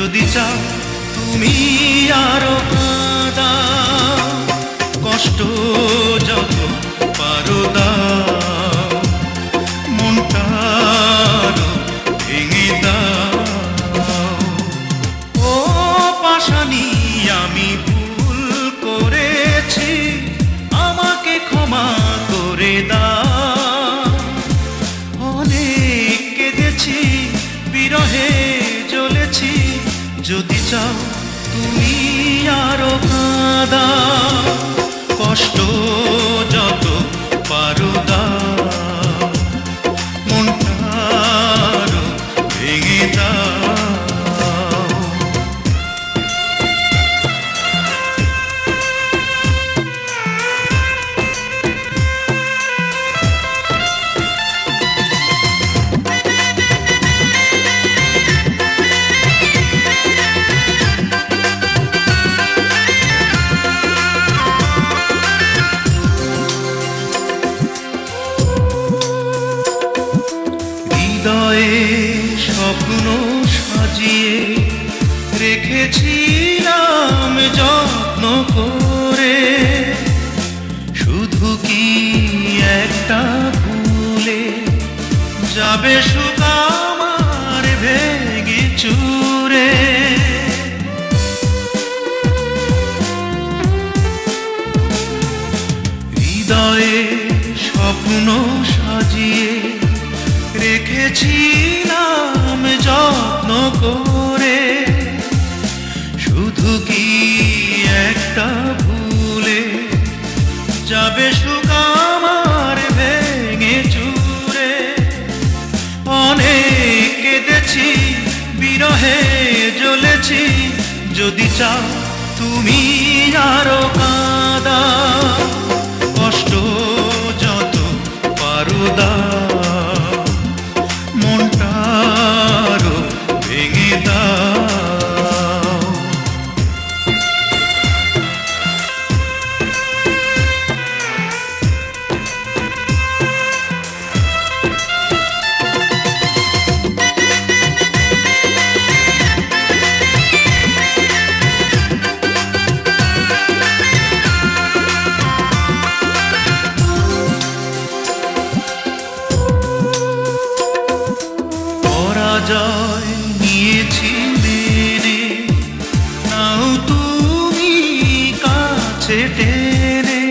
যদি চাও তুমি আরো কাঁদাও, কষ্ট যত পারো দাও, মনটা আরো ভেঙে দাও। ও পাশানি আমি ভুল করেছি, আমাকে ক্ষমা করে দাও। অনেক কেঁদেছি, বিরহে জ্বলেছি, যদি চাও তুমি আরো কাঁদাও, কষ্ট যত পারো দাও, মনটা আরো ভেঙে দাও। হৃদয়ে স্বপ্ন সাজিয়ে রেখেছিলাম যত্ন করে, শুধু কি একটা ভুলে যাবে সুখ আমার ভেঙে চুরে। হৃদয়ে স্বপ্ন সাজিয়ে রেখেছিলাম যত্ন করে, শুধু কি একটা ভুলে যাবে সুখ আমার ভেঙে চুরে। অনেক কেঁদেছি, বিরহে জ্বলেছি, যদি চাও তুমি আরো কাঁদাও, কষ্ট যত পারো দাও, মনটা আরো ভেঙে দাও। পরাজয় নিয়েছি মেনে, নাও তুমি কাছে টেনে।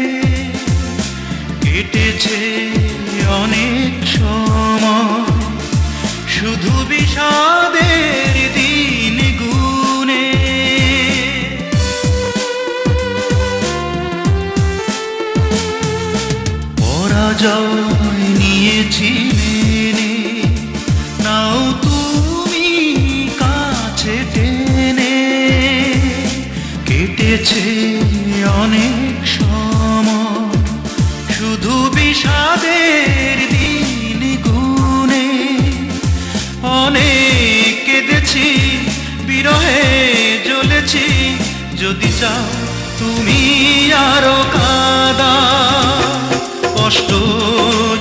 কেটেছে অনেক সময় শুধু বিষাদের দিন গুনে। পরাজয় নিয়েছি মেনে, নাও তুমি কাছে টেনে। কেটেছে অনেক সময় শুধু বিষাদের দিন গুনে। অনেক কেঁদেছি, বিরহে জ্বলেছি, যদি চাও তুমি আরো কাঁদাও, কষ্ট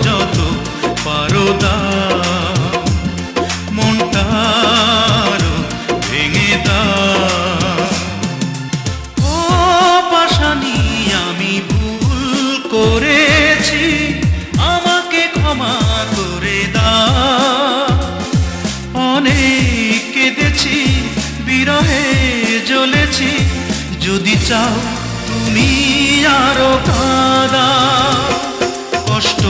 যত পারো দাও, মনটা আরো ভেঙে দাও। ও পাশানি আমি ভুল করেছি, আমাকে ক্ষমা করে দাও। অনেক কেঁদেছি, বিরহে জ্বলেছি, যদি চাও তুমি আরো কাঁদাও, কষ্ট